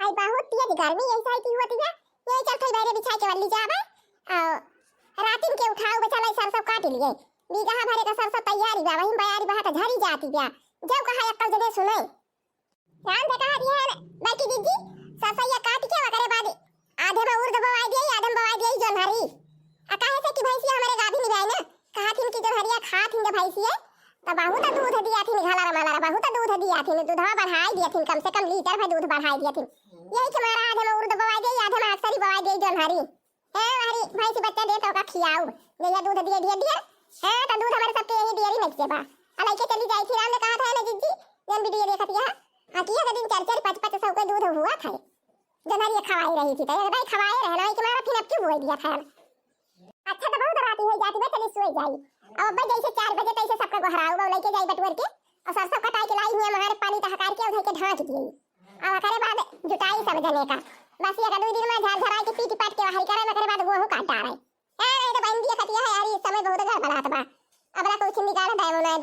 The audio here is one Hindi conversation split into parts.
भाई बहुत तेज गर्मी ऐसा ही होती है। यही चल थई बैरे बिछा के वल्ली जाबे रातिन के उठाओ बेचारा सरसों काट लिए बीघा भरे का सरसों तैयारी बा वहीं बयारी बहा झरी जाती बा जब कहा अक्कल जने सुने राम बेटा हरी है बाकी दीदी सरसैया काट के वकरे बाद आधे में उर्द बवाई दे आधे में बवाई दे जन हरी काहे से कि भैंसिया हमारे गाभी निभाई ना कहा थी कि जब हरिया खा थी जब भैंसिया तो बहुत दूध दिया थी घाला माला बहुत दूध दिया थी दूधवा बढ़ाई दिया थी कम से कम लीटर में दूध बढ़ाई दिया थी यही के मारा आधे में उर्द बवाई दे आधे में अक्सरी बवाई दे जन हरी है हरी भैंसी बच्चा दे तो का खियाओ ये दूध दिए दिए दिए है तो दूध हमारे सबके यही डेयरी में से बा अलाई के चली जाई थी राम ने कहा था ना जीजी जन वीडियो देखत यहां आकिया के दिन 4-4 5-5 सौ का दूध हुआ था जन हरी खवाई रही थी तो भाई खवाए रहना कि मारा फिर अब क्यों बोल दिया था अच्छा तो बहुत रात हो जाती है चली सोई जाई अब अब्बा जैसे 4 बजे तैसे सबका गहराऊ बा लेके जाई बटवर के और सरसों कटाई के लाई हुई हमारे पानी तो हकार के उधर के ढांक दिए अब करे बाद जुटाई सब जने का बस ये का 2 दिन में झाड़ झरा के पीट पाट के वहां करे ना करे बाद वो काट डाले ए नहीं तो बंदी खतिया है यार इस समय बहुत गड़बड़ात बा अब रा कुछ निकाल दे वो नहीं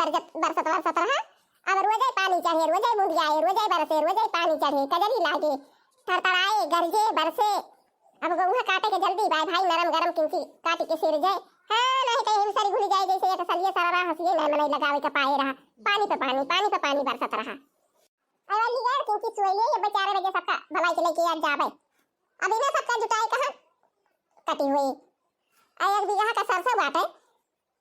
बरसत रहा अब रोज पानी चाहिए रोज बूंदिया रोज बरसे रोज पानी चाहिए कजरी लागे थरथराए गरजे बरसे अब गौहा काटे के जल्दी भाई भाई नरम गरम किंची काट के सिर जाए हां नहीं तो हिम सारी घुली जाए जैसे एक सलिए सारा हंसिए ना मने लगावे का पाए रहा पानी पे पानी बरसत रहा अवाली यार किंची सोइले ये बेचारे बजे सबका भलाई के लेके यार जाबे अब इन्हें सबका जुटाई कहां कटी हुई एक बीघा का सरसों बाटे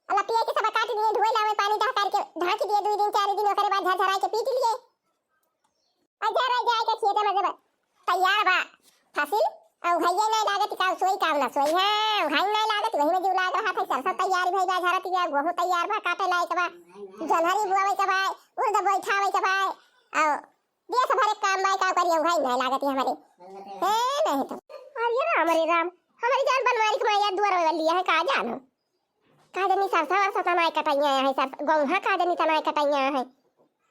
अल्लाह पिए के सब काट दिए धोए लावे पानी ढा करके ढाक दिए 2 दिन 4 दिन ओकरे बाद झरझरा के पीट लिए अजरा जाए के खेत में जब तैयार बा फसल और भैया नहीं लागत का सोई काम ना सोई है भाई नहीं लागत वही में जीव लाग रहा था सरसों तैयार भई बा झरती बा गेहूं तैयार बा काटे लायक बा जनहरी बुआवे के बा उर्द बैठावे के बा और देश भर के काम बा का करियो भाई नहीं लागत हमारे है नहीं तो अरे राम हमारी जान बनवारी के मैया दुआर वाली है का जानो का जनी सरसों और सतना कटाइया है सर गेहूं का जनी तना कटाइया है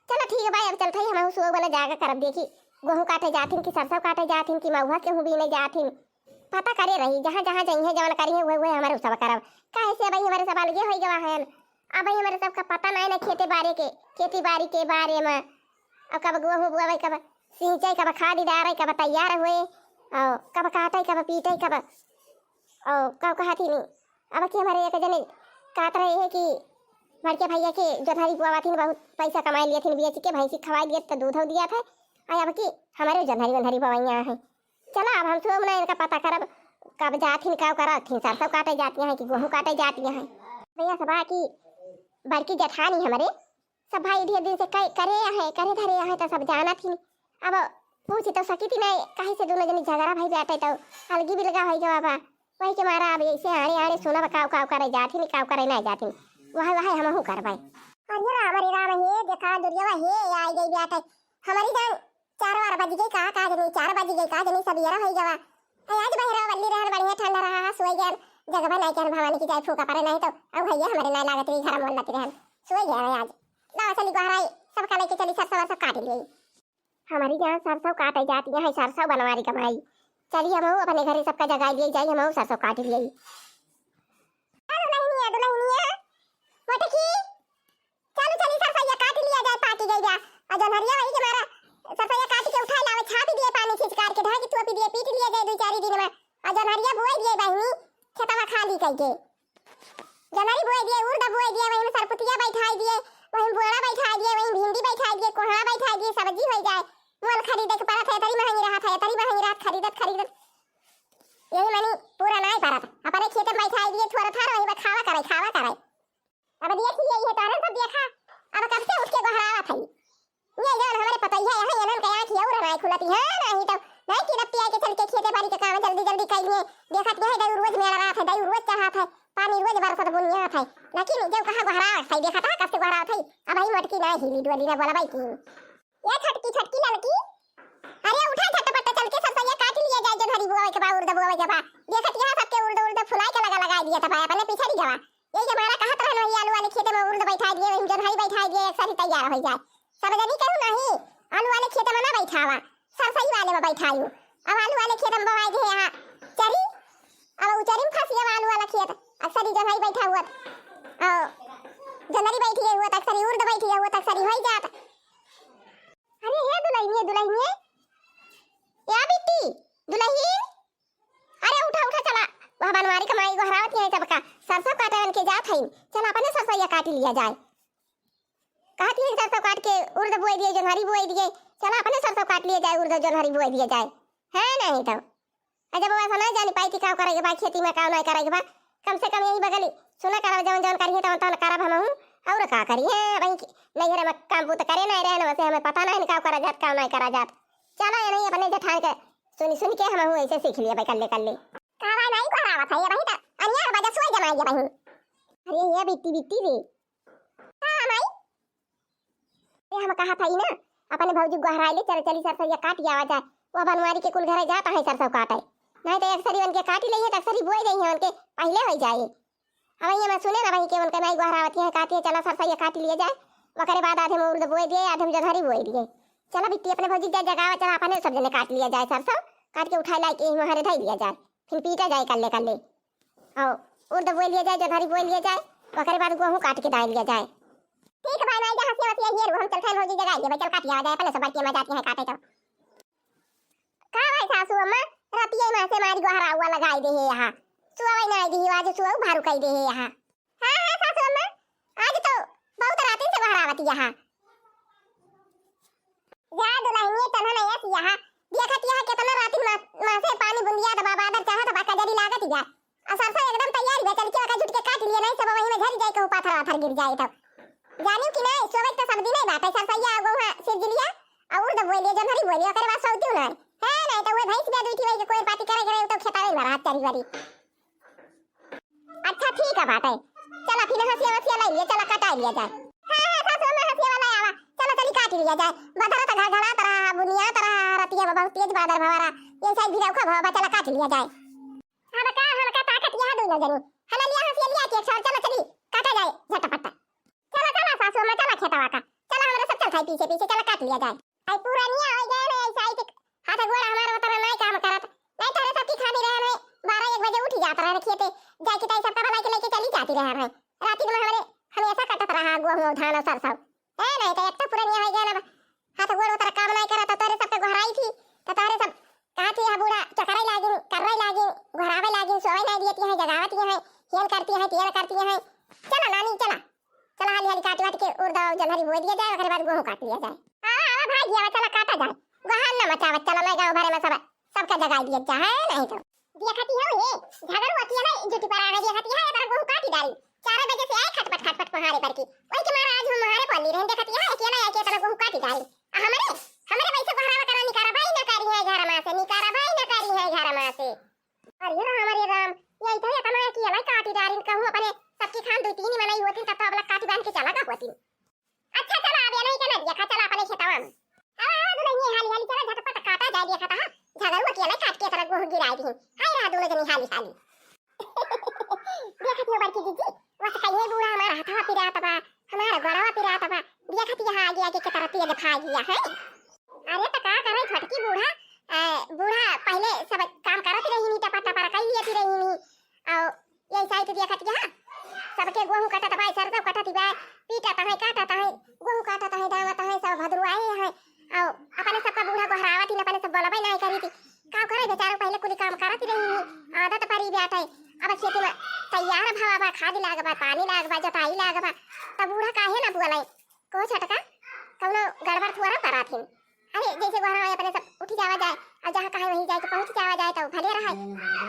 चलो ठीक है भाई अब चलते हम सो वाला जाकर करब देखी गेहूं काटे जाथिन कि सरसों काटे जाथिन कि महुआ के भी नहीं जाथिन पता करे रही जहां जहां जाइए जवन करिए वो हमारे सब करब काहे से भाई हमारे सब अलगे होई गवा है अब भाई हमारे सब का पता नहीं ना खेती बाड़ी के बारे में अब कब गेहूं बुआवे कब सिंचाई कब खाद डारे कब तैयार हुए और कब काटे कब पीटे कब और कब कहती नहीं अब कि हमारे एक जने काट रहे हैं कि बड़के भैया के जधारी बुआवा थी बहुत पैसा कमा लिए थे बेच के भैंसी खवा दिए तो दूध दिया था अब कि हमारे जधारी बुआइयाँ हैं चला अब हम सब ना इनका पता करब कब जाथिन कब करथिन सरसों काटे जाती हैं कि गेहूं काटे जाती हैं भैया सब की बड़की जठानी हमारे सब भाई ढेर दिन से करे धरे है तो सब जाना थी अब पूछ तो सकी थी नहीं कहीं से दोनों जनी झगड़ा भाई बैठे तो अलगी भी लगा हो गया बाबा वही के मारा अब ऐसे आने सुना काव करे जाथिन काव करे नहीं जाथिन वहां हम करवाई अरे राम हे देखा दुर्योवा हे आई गई बेटा हमारी जान 4 बज गई का जनी 4 बज गई का जनी सब यार हो जावा आज बहरा वल्ली रहन बढ़िया ठंडा रहा सोई गया जगह नहीं कर भवानी की जाय फूका पड़े नहीं तो अब भैया हमारे ना लागत रही घर मोल रहन सोई गया आज ना चली गहराई सब का लेके चली सरसों सब काट ली हमारी जान सरसों काटे जाती है सरसों बनवारी कमाई चलिए हम अपने घर सबका जगा लिए जाइए हम सरसों काट लिए मोटकी चलो चली सरसैया काट लिया जाए पाकी गई जा और जनहरिया वही के मारा सरसैया काट के उठा लावे छाप दिए पानी खींच कर के ढाकी टोपी दिए पीट लिया जाए 2-4 दिन में और जनहरिया बुआई दिए बहनी खेतवा खाली कई के जनहरी बुआई दिए उर्द बुआई दिए वही में सरपुतिया बैठाई दिए वही बोड़ा बैठाई दिए वही भिंडी बैठाई दिए कोहड़ा बैठाई दिए सब्जी हो जाए मोल खरीदे के पड़ा था तरी महंगी रहा खरीदत यही मनी पूरा नहीं पड़ा था अपने खेत में बैठाई दिए थोड़ा था वही में खावा करे अब देखिए ये तारन सब देखा अब कब से उठ के गहरावा थई ये जान हमारे पता ही है यहां एनन के आंख और नहीं खुलती है नहीं तो नहीं कि रत्ती के चल के खेते बाड़ी के काम जल्दी कइए देखत नहीं दाऊ रोज मेरा रहा था दाऊ रोज चाहा था पानी रोज बरसत बुनिया था लेकिन जब कहां गहरावा थई देखा था कब से गहरावा थई अब भाई मटकी ना हिली डोली ना बोला भाई की ये छटकी लड़की अरे उठा झटपट चल के सरसैया काट लिया जाए जो हरी बुआवे के बा उर्द बुआवे के बा देखत यहां सबके उर्द फुलाई के लगा दिया था भाई अपने पीछे नहीं गवा ये हमारा कहत रहन वही आलू वाले खेत में उर्द बैठा दिए वही जनहरी बैठा दिए एक सारी तैयार हो जाए सब जनी करू नहीं आलू वाले खेत में ना बैठावा सरसई वाले में बैठायू अब आलू वाले खेत में बवाई दे यहां चरी अब उचरी में फसिया आलू वाला खेत अक्सर जनहरी बैठा हुआ और जनहरी बैठी हुआ अक्सर उर्द बैठी हुआ अक्सर हो जाता अरे ये दुल्हन ये या बिट्टी जात है, चल अपने सरसैया काट लिया जाए। कहती है सरसों काट के उर्द बोई दिए, जोन्हरी बोई दिए, चल अपने सरसों काट लिया जाए, उर्द जोन्हरी बोई दिया जाए, है नहीं तो अजब वैसा नहीं जानी पाई कि का करेगे बा, खेती में काम नहीं करेगे बा, कम से कम यही बगल सुना करा जवन जवन करिए तवन तवन करब हम और का करिए भाई नहीं रे काम तो करे नहीं रहे वैसे हमें पता नहीं का करा जात काम नहीं करा जात। चलो ये नहीं अपने जेठान के सुन के हम ऐसे सीख लिए भाई कल्ले कल्ले का भाई नहीं करावत है ये भाई ता अनियार बजा सोई जमाई ये भाई। अरे ये बिट्टी रे हां भाई ये हम कहा था ही ना अपने भौजी गहराई ले चल चली सरसों ये काट आवा जाए, वो बनवारी के कुल घरे जाता है सरसों काटे नहीं तो अक्सर उनके काटी ले तो अक्सर बोई रही है उनके पहले हो जाए। अब ये मैं सुने ना भाई के उनके नहीं गहरावती है काटी चला सरसों ये काट लिए जाए, वकरे बाद आधे में उर्द बोई दिए आधे में जोन्हरी बोई दिए, चला बिट्टी अपने भौजी जगह चला अपने सब जने काट लिया जाए, सरसों काट के उठा ला के वहां धई लिया जाए, फिर पीटा जाए कल्ले कल्ले और उर्द बोई लिया जाए जोन्हरी बोई लिया जाए, वकरे बाद गेहूं काट के डाल लिया जाए। ठीक है भाई नहीं जहां से वसिया ये हम चलते हैं भौजी जगह ये चल काट लिया जाए पहले सब बाकी में जाती है काटे तो का भाई सासू अम्मा रतिये में से मारी गहरा हुआ लगाई दे है यहां सुवाई नहीं दी आज सुवा भारू कई दे है यहां। हां सासू अम्मा आज तो बहुत रात से गहरावती यहां जा दुल्हनिए तन्हा नहीं है यहां देखत यहां कितना रात में से पानी बुंदिया दबा बादर चाहत बा कजरी लागत जा सरसों एकदम तैयार है चल के का झुट के काट लिए नहीं सब वही में झड़ जाए कहू पाथर वाथर गिर जाए तब जानियो कि नहीं सोवे तो सब दिन नहीं बात है सरसैया गोहा सिर लिया और दब बोलिए जोन्हरी बोलिए करे बात सौती ना है नहीं तो वो भैंस भी दूठी भाई कोई पार्टी करे तो खेता में भरा चारी बारी। अच्छा ठीक है बात है चला फिर हंसिया लाई लिया चला कटा लिया जाए। हां सासू में हंसिया वाला आवा चलो चली काट लिया जाए बदरा तो घड़ा तरह बुनिया तरह रतिया बहुत तेज बादर भवारा ये साइड भी रखा भवा चला काट लिया जाए। अब का हम का ताकत यहां दो जनी हला लिया हंसिया लिया के सर चला चली काटा जाए झटपट चला सासू में चला खेतवा का चला हमरा सब चल खाई पीछे पीछे चला काट लिया जाए। आई पूरा नहीं हो गए रे साइड हाथ गोड़ा हमारा उतना नहीं काम करत नहीं तारे सब की खानी रहे हैं 12-1 बजे उठ जाता रहे खेते जाके ताई सब का बना के लेके चली जाती रहे हैं रात में हमारे हमेशा कटत रहा गेहूं धान सरसों है नहीं तो एक तो पूरा नहीं हो गया ना हाथ गोड़ उतना काम नहीं करत तारे सब के घराई थी तो तारे सब कहा थी या बूढ़ा चकराई लागिन करराई लागिन घरावे लागिन सोई नहीं देती है जगावती है हेल करती है तेल करती है चला नानी चला चला हाली हाली काट के उर्दा जोन्हरी बोई दिया जाए उसके बाद गेहूं काट लिया जाए। हां भाई ये चला काटा जाए गहन ना मचावा चला मैं गांव भरे में सबका जगा दिया जाए नहीं तो देखती है ये झगड़ होती है ना जुटी पर आगे देखती है पर गेहूं काटी डाली 4 बजे से आए खटपट पहाड़े पर की ओए के मारा आज हम हमारे पल्ली रहे देखती है अकेला आके तरह गेहूं काटी डाली हमारे वैसे घरावा करा निकारा भाई ना करी है घर में से निकारा भाई ना करी है घर में से अरे हमारे राम यही तो है कमाया की लाई काटी डाली कहूं अपने सबकी खान दो तीन बनाई होती तब तो अबला काटी बांध के चला का होती। अच्छा चला अब नहीं करना देखा चला अपने खेतवा में अब दुल्हनिए हाली हाली चला झटपट काटा जाए देखा था झगड़ुआ केला काट के तरह गेहूं गिराई दी हाय रहा दोनों जनी हाली हाली देखती हो बड़की जीजी वस कहिए बूढ़ा हमारा हाथवा पिरा तबा हमारा गड़वा पिरा तबा देखती है आगे आगे के तरह तेज खा गया है। अरे तो का करे छोटकी बूढ़ा पहले सब काम करत रही नी टपा टपा कई लेती रही नी और ये साइड देखती है सबके गेहूं काटत भाई सरसों काटत बा पीटत है काटत है गेहूं काटत है दावत है सब भदरुआए है और अपने सबका बूढ़ा गहरावत ही अपने सब बोलबे नहीं करी थी का करे बेचारा पहले कुली काम करत रही आदत परी बैठ है अब खेती में तैयार भावा बा खाद लागबा पानी लागबा जोताई लागबा तब बूढ़ा काहे ना बोले को छटका कौनो गड़बड़ थोड़ा कराथिन अरे जैसे गहरा अपने सब उठ जावा जाए और जहां कहे वहीं जाके पहुंच जावा जाए तो भले रहे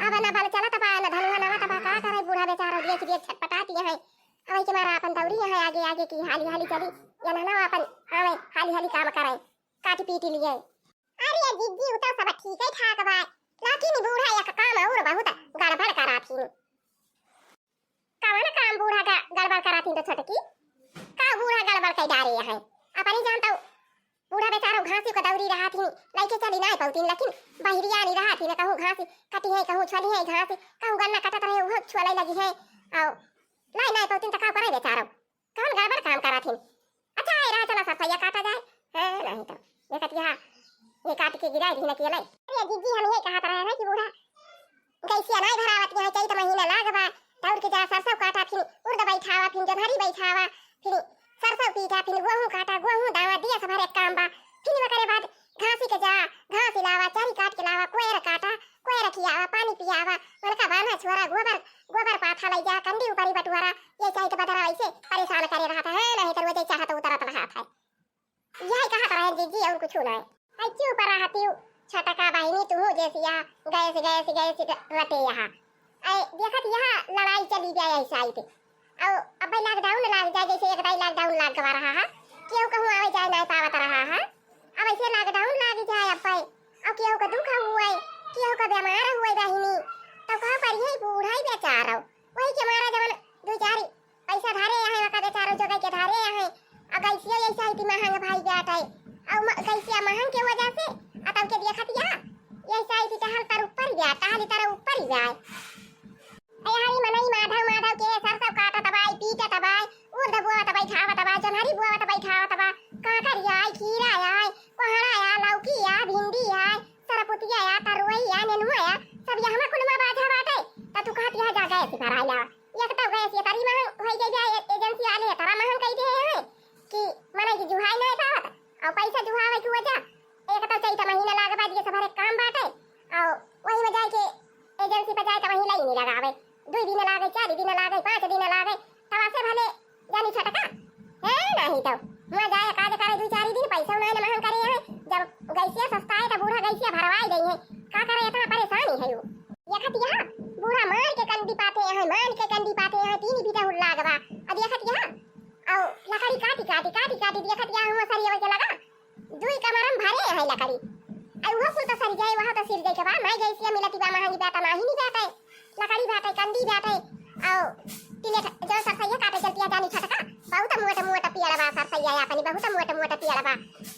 अब ना भले चला तबा ना धनुआ ना तबा का करे बूढ़ा बेचारा देख छटपटाती है अब के मारा अपन दौड़ी है आगे आगे की हाली हाली चली या ना अपन आवे हाली हाली काम करे काटी पीटी लिए। अरे जिज्जी उता सब ठीक है ठाक बा लेकिन बूढ़ा एक काम और बहुत गड़बड़ कराथी काम बूढ़ा का गड़बड़ कराथी तो छटकी का बूढ़ा गड़बड़ कई डारे है अपनी जानता बूढ़ा बेचारा घासी को दौड़ी रहा थी लइके चली नहीं पौती लेकिन बहिरिया नहीं रहा थी ना कहूं घासी कटी है कहूं छली है घास कहूं गन्ना कटत रहे वो छुलाई लगी है और नहीं पौती तो का करे बेचारा कौन गड़बड़ काम करा थी। अच्छा है रहा चला सरसैया काटा जाए है नहीं तो देखत यहां ये काट के गिराई दी ना के लाई। अरे जीजी हम ये कहत रहे हैं कि बूढ़ा कैसे नहीं भरावत है चाहिए तो महीना लागबा दौड़ के जा सरसों काटा फिर उर्द बैठावा फिर जोन्हरी बैठावा फिर सरसों पीटा फिर गेहूं काटा गेहूं दावा दिया सब हर एक काम बा फिर वकरे बाद घासी के जा घास लावा चारी काट के लावा कोयर काटा कोयर खियावा पानी पियावा उनका बाना छोरा गोबर पाथा लई जा कंडी ऊपरी बटुआरा ये चाहे के बदरा ऐसे परेशान करे रहा था है नहीं तो वो चाहत उतरत रहा था यही कहा रहा है जी और कुछ नहीं आई क्यों पर रहती हूँ छटका बहिनी तुम जैसी यहाँ गए से रटे यहाँ देखत यहाँ लड़ाई चली जाए ऐसा आई थे अब भाई लॉकडाउन लग जाए जैसे एक दाई लॉकडाउन लग गवा रहा है क्यों कहूँ आवे जाए नहीं पावत रहा है अब ऐसे लॉकडाउन लग जाए अब भाई अब क्यों का दुख हुआ है क्यों का बीमार हुआ है बहिनी तो कहाँ पर यही बूढ़ा ही बेचारा वही के मारा जवन दो चार पैसा धारे यहाँ वका बेचारा जो के धारे यहाँ अब ऐसे ऐसा ही महंग भाई जाता है अब कैसे महंग के वजह से अब के देखत यहाँ ऐसा ही टहल तर ऊपर गया टहल तर ऊपर ही जाए अयारी मनई माधव के सरसव काटा तबाई पीटा तबाई उर्द बुआ तबाई खावा तबाई जनहरी बुआ तबाई खावा तबा काकर आय खीरा आय कोहड़ा आय लौकी आय भिंडी आय सरपुतिया आय तरोई आय नेनुआ आय सब यहाँ कुलमा बाजा बाटे त तू कहत यहाँ जा गए सिखा रहा एक तो गए से तरी महंग होई गई एजेंसी वाले तरा महंग कई दे है कि मने की जुहाई नहीं पावत और पैसा जुहावे की वजह एक तो चैता महीना लागे बाद ये सब काम बाटे और वही में जाए के एजेंसी पे जाए तो वही नहीं लगावे 2 दिन लागे 4 दिन लागे 5 दिन लागे तब से भले जानी छटका है नहीं तो मैं जाए काज करे 2-4 दिन पैसा नहीं महंग करे है जब गैसिया सस्ता है तो बूढ़ा गैसिया भरवाई गई है का करे इतना परेशानी है ये खत यहाँ बूढ़ा मान के कंडी पाते हैं मान के कंडी पाते हैं 3 बीटा हुल लागवा अब ये खत यहाँ और लकड़ी काटी देखत यहाँ हुआ सरिया के लगा 2 कमरम भरे है लकड़ी आई वो फुल तो सर जाए वहां तो सिर जाए के बा मैं गैसिया मिलती बा महंगी बात नहीं जाता है लकड़ी बाटे कंडी बाटे और तिले जो सरसैया काटे चलती है जानी छटका बहुत मोटा पियाला बा सरसैया अपनी बहुत मोटा पियाला बा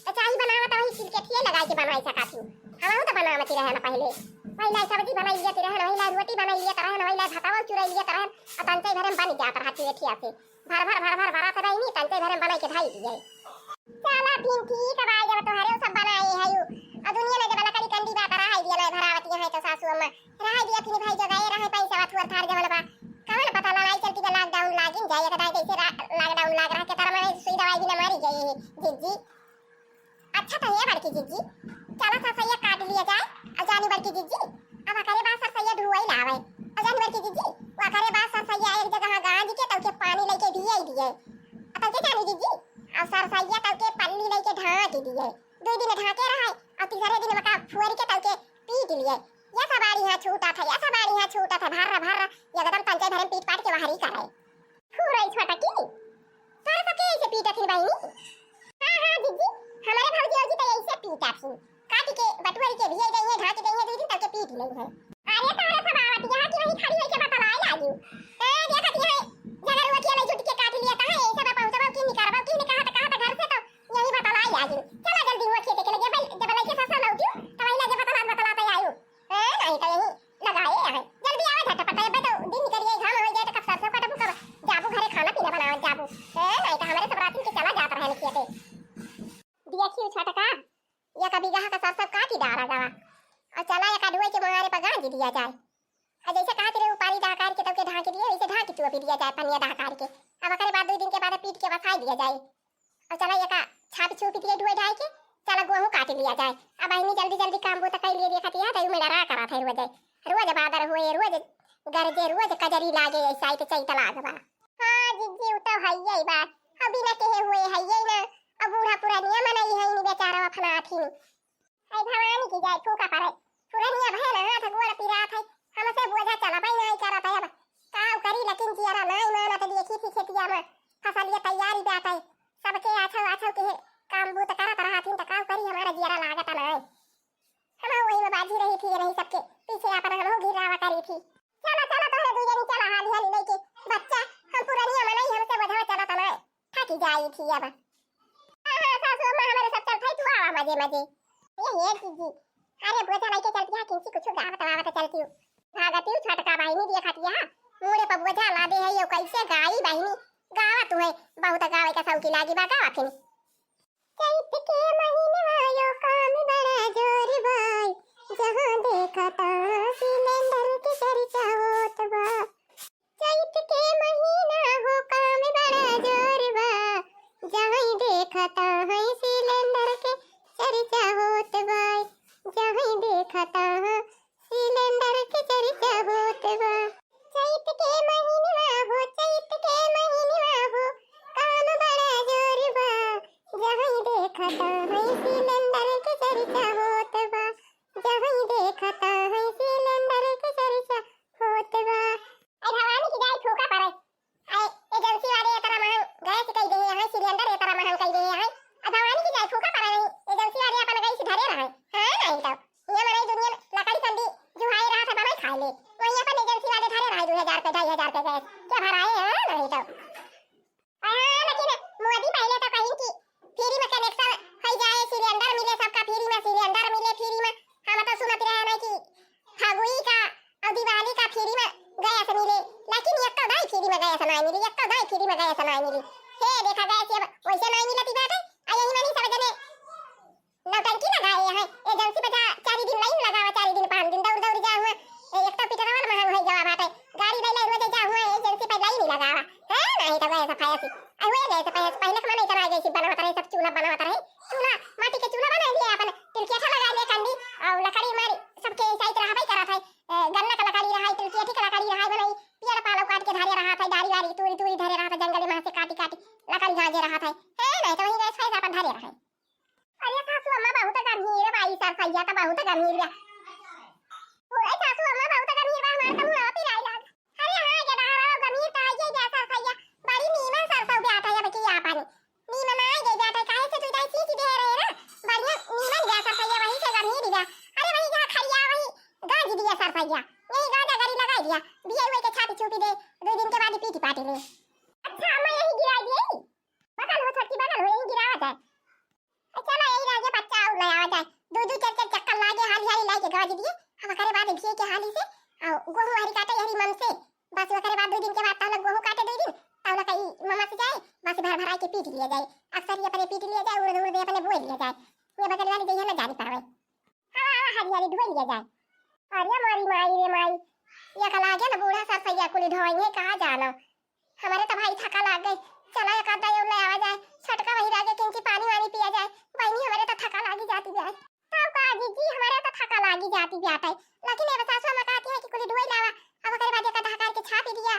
तो चाही बनावत वही सिल के ठिए लगाई के बनाई सकाती हम तो बनावत रहे ना पहले वही सब्जी बनाई लिया रहे वही रोटी बनाई लिया रहे वही भातावा चुराई लिया रहे और तंते भरे बन जात रहा ठिया से भर भरा से नहीं तंते भरे बनाई के ढाई दिए चला दिन ठीक है जब तो हरे सब बनाए है यू और दुनिया में जब लकड़ी कंडी बात रहा दिया ना भरावती है तो सासू अम्मा रहा दिया थी भाई जगह रहे पैसा थोर थार जवल बा कवन पता लड़ाई चलती है लॉकडाउन लागिन जाए कदा कैसे लॉकडाउन लाग रहा के तरह में सुई दवाई भी न मारी गई जिज्जी अच्छा तो है बड़की जिज्जी चला सरसैया काट लिया जाए और जानी बड़की जिज्जी अब करे बात सरसैया धुआई लावे और जानी बड़की जिज्जी वो करे बात सरसैया एक जगह गांज के तब के पानी लेके दिए दिए तब के जानी जिज्जी और सरसैया तब के पल्ली लेके ढाक दिए 2 दिन ढाके रहा और तीसरे दिन मका फुअर के तब के पीट लिए ये सवारी यहाँ छूटा था भर एकदम तंचे भरे पीट पाट के बाहर ही करे फुरई छोटा की सर तो कैसे पीटा थी बहनी हां दीदी हमारे भौजी औजी तो ऐसे पीटा थी काटी के बटुआरी के भी गई है ढाकी गई है 2 दिन तक के पीट ली है अरे तारे सब आवत यहाँ की वही खड़ी होई के बतलाई लागी ए देखत है जगर वो के झुट के काट लिया था है सब पहुंचबा की नहीं करबा की नहीं कहा था घर से तो यही बतलाई लागी चला जल्दी वो खेते के लगे जब लगे ससा लौटियो तो वही लगे बतलाते आयो नहीं तो यही लगाए है जल्दी आवे झटपट है तो दिन करिए घाम हो जाए तो कब सरसों काटबू कब जाबू घरे खाना पीना बनावे जाबू नहीं तो हमारे सब रात के चला जात रहे खेते देखियो छटका ये कभी गहा का सरसों काट ही डाला जावा और चला या काडुए के मारे पर गांज दिया जाए और जैसे कहते रहे पानी ढाकार के तब के ढाक दिए वैसे ढाक तू अभी दिया जाए पनिया ढाकार के अब करे बाद 2 दिन के बाद पीट के बसाई दिया जाए और चला ये का छाप छुप दिए ढुए ढाई के चला गेहूं काट लिया जाए अब आईनी जल्दी काम बो तक लिए देखती है तो मेरा रा करा था रोज बादर हुए रोज गरजे रोज कजरी लागे ऐसा ही तो चैत लागबा हां जिज्जी उ तो हइये बा अभी ना कहे हुए हइये ना अब बूढ़ा पुरानिया मनई है नी बेचारा अपना आथी आई भवानी की जाए फूका पड़े पुरानिया भय ना हाथ गोड़ पिरात है हमसे बोझा चला भाई नहीं करत है अब काव करी लेकिन जियारा नहीं माना तो देखी थी खेतिया में फसल ये तैयारी बात है सबके आछो के काम बूत करत रहा थी तो काव करी हमारा जियारा लागत ना हम वही में बाजी रही थी नहीं सबके पीछे अपन हम गिरावा करी थी चला तोरे 2 जनी चला हाली हाली लेके बच्चा हम पुरानिया मनई हमसे बोझा चला तना थकी जाई थी अब हां सासू अम्मा हमारे सब चल थई तू आवा मजे ये जी अरे बोझा लेके चलती है किसी कुछ गावत चलती हूं भागती हूं छटका बहिनी देखती है मोरे पर बोझा ला दे है यो कैसे गाई बहिनी गावा तू है बहुत गावे का सौकी लागी बा गावा फिर चैत के महीने आयो काम बड़ा जोर भाई जहां देखा ता सिलेंडर के चर्चा होत बा चैत के महीना हो काम बड़ा जोर बा जहां देखा ता है सिलेंडर के चर्चा होत बा जहां देखा ता सिलेंडर के चर्चा होत बा चैत के 2000 पे 2500 पे गए क्या भराए हैं नहीं तो लेकिन मोदी पहले तो कहीं कि फ्री में कनेक्शन हो जाए सिलेंडर मिले सबका फ्री में सिलेंडर मिले फ्री में हम तो सुनत रहे हैं कि फगुई का और दिवाली का फ्री में गैस मिले लेकिन एक तो नहीं फ्री में गैस नहीं मिली एक तो नहीं फ्री में गैस नहीं मिली हे देखा गैस ये वैसे नहीं मिलती बात है आ यही नहीं समझने नौटंकी लगाए हैं एजेंसी पे 4 दिन लाइन लगावा 4 दिन 5 दिन दौड़ दौड़ जा हुआ एक तो पेट्रोल महंग हो गया बात है गाड़ी ले ले रोज जा हुआ एजेंसी पे लाइन लगावा है नहीं तो गैस फायसी हुए गए तो पहले कमा नहीं चला गई बनावत रहे सब चूल्हा बनावत रहे चूल्हा माटी के चूल्हा बना लिया अपन तिलकेठा लगा ले कंडी और लकड़ी मारी सबके साइड रहा भाई करा था गन्ना का लकड़ी रहा तिलकेठी का लकड़ी रहा बनाई पेड़ पालो काट के धारे रहा था डारी वारी तूरी तूरी धरे रहा था जंगल में से काटी काटी लकड़ी झाजे रहा था है नहीं तो वही गैस फायदा अपन धरे रहा अरे सासू अम्मा बहुत गंभीर भाई सर सैया तो बहुत गंभीर है ओए सासू अम्मा बहुत गंभीर बा हमार तो मुंह पे राई लाग अरे हां जदा रहा गंभीर तो आइए जैसा सैया बड़ी नीमन सरसों पे आता है बच्ची आ पानी नीमन आ गई जाता काहे से तू जाई सीधी दे रहे ना बढ़िया नीमन जैसा सैया वही से गंभीर दिया अरे वही जा खरिया वही गाज दिया सर सैया यही गाजा गरी लगा दिया बिया हुए के छापी छुपी दे 2 दिन के बाद पीटी पाटी ले अच्छा मैं यही गिरा दी बगल हो छोटी बगल हो यही गिरावा जाए चलो यही राजे बच्चा और ले आवा जाए दो चार चक्कर लागे हाली हाली लागे गाज दिए अब करे बाद घी के हाली से और गेहूं हरी काटे हरी मन से बस वो करे बाद 2 दिन के बाद ताला गेहूं काटे 2 दिन ताला कई मामा से जाए बस भर भरा के पीट लिया जाए अक्सर ये अपने पीट लिया जाए उड़ दे अपने बोल लिया जाए ये बगल वाली जइया ना जानी पावे हां हरी हरी धोई लिया जाए अरे मारी माई रे माई ये कला गया ना बूढ़ा सा सैया कुली ढोएंगे कहां जाना हमारे तो भाई थका लाग गई चला एक आधा ये ले आवा जाए छटका वही लागे क्योंकि पानी वानी पिया जाए बहनी हमारे तो थका लागी जाती जाए तब का जी हमारे तो थका लागी जाती जाता है लेकिन ये सासू मां कहती है कि कुली ढोई लावा अब करे बाद एक ढका के छापी दिया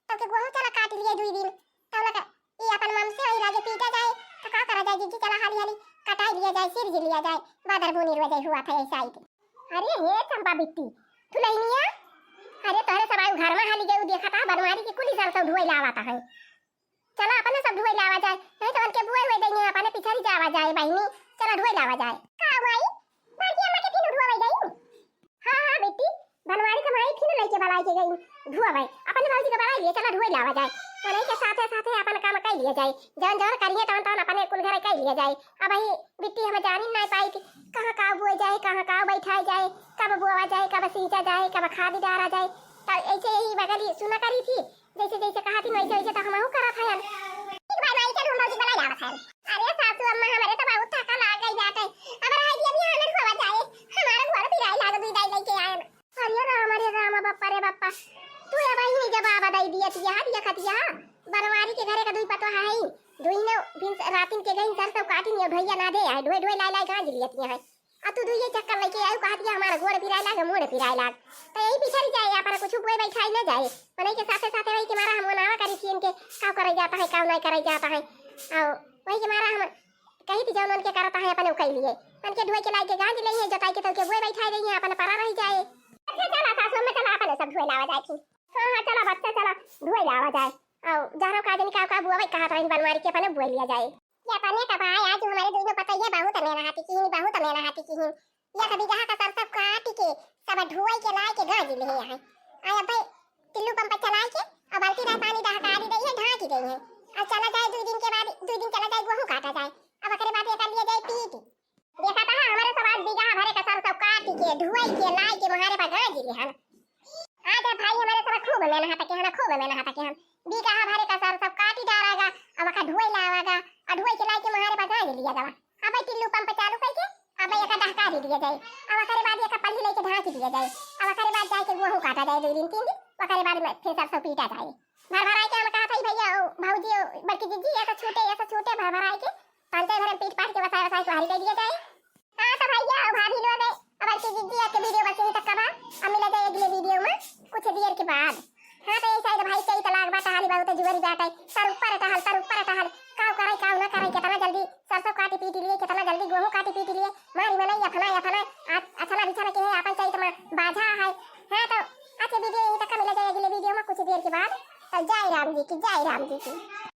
तो के गेहूं चला काट लिए 2 दिन तब लगा ये अपन मम से वही लागे पीटा जाए तो का करा जाए जी चला हाली हाली कटाई लिया जाए सिर जी लिया जाए बादर बुनी रो जाए हुआ था ऐसा ही अरे हे चंपा बिट्टी तू लइनिया अरे तोरे सब आयु घर में हाली गई देखा था बनवारी की कुली सब ढोई लावाता है चला अपने सब ढोई लावा जाए नहीं तो उनके बुए हुए देंगे अपने पिछड़ी जावा जाए बहनी चला ढोई लावा जाए का भाई बाकी अम्मा के तीन ढोवा गई हां बेटी बनवारी का भाई फिर लेके बलाई के गई ढोवा भाई अपने भाई के बलाई लिए चला ढोई लावा जाए और के साथे साथे अपन काम कर लिया जाए जान जान करिए तन अपने कुल घर कर लिया जाए अब भाई बिट्टी हम जान ही नहीं पाई कि कहां का बुए जाए कहां का बैठाई जाए कब बुआ जाए कब सींचा जाए कब खाद डाला जाए तो ऐसे ही बगल सुना करी थी जैसे जैसे कहा थी वैसे वैसे तो हमहु करा था यार एक बार नहीं चल हम लोग बना जावा था अरे सासू अम्मा हमारे तो बहुत थका लाग गई जाते अगर आई अभी हमें खवा जाए हमारे घर पे आई लाग दूध आई लेके आए अरे राम बाप्पा रे बाप्पा तू ये भाई नहीं जवाब दई दिया तिया दिया खतिया बनवारी के घरे का दुई पतो है दुई ने दिन रातिन के गई सर सब काटी ने भैया ना दे है ढोई ढोई लाई लाई गाज लिया तिया है आ तू दुई चक्कर लेके आयो कहतिया हमारा गोड़ पिराई लाग मोड़ पिराई लाग तो यही पिछड़ी जाए अपन कुछ कोई बैठाई न जाए पने के साथे साथे वही के मारा हम नावा करी थी इनके का करे जाता है का नहीं करे जाता है और वही के मारा हम कहीं भी जाओ उनके करता है अपन कह लिए उनके ढोई के लाके गाज ले है जोताई के तो के बोए बैठाई रही है अपन परा रह जाए अच्छा चला सासू में चला अपन सब ढोई लावा जाए थी हां चला बच्चा चला ढोई लावा जाए और जानो का दिन का बुआ भाई कहा था इन बनवारी के अपन बोल लिया जाए या पने का भाई आज हमारे दोनों पता ये बहुत मेरा हाथी की बहुत मेरा हाथी की या कभी कहा का सब काटी के सब ढोई के लाए के गाज ले है आया भाई टिल्लू पंप चला के अब बाल्टी में पानी ढका दी है ढाकी गई है अब चला जाए 2 दिन के बाद 2 दिन चला जाए गेहूं काटा जाए अब अकरे बाद ये कर लिया जाए पीट देखा था हमारे सब आज बीघा भरे का सब काटी के ढोई के लाए के हमारे पास गाज ले है आज भाई हमारे सब खूब मेहनत के हम खूब मेहनत के हम बीघा भरे का सब काटी डालेगा अब का ढोई लावेगा और ढोई के लाए के हमारे पास गाज लिया जावा अब टिल्लू पंप चालू करके अब एक ढका दिया जाए अब अकरे बाद एक पल्ली लेके ढाक दिया जाए अब अकरे बाद जाके गेहूं काटा जाए 2 दिन 3 दिन अकरे बाद में फिर सरसों पीटा जाए भर भराई के हम कहा था भैया भाऊजी बल्कि जीजी ऐसा छोटे भर भराई के पांचे भर पीट पाट के वसाई वसाई को हरी दे दिया जाए हां तो भैया भाभी लोग अब बल्कि जीजी के वीडियो बचे तक का अब मिला जाए अगले वीडियो में कुछ देर के बाद हां तो ऐसा है भाई कई तलाक बात हाली बहुत जुगरी बात है सर ऊपर टहल काव करे काव ना करे कितना जल्दी सरसों काटी पीट लिए कितना जल्दी गेहूं काटी पीट लिए मारी बनाई अपना अच्छा बिछाना के है अपन चाहिए तो बाजा है हां तो आज वीडियो यहीं तक मिला जाए अगले वीडियो में कुछ देर के बाद तो जय राम जी की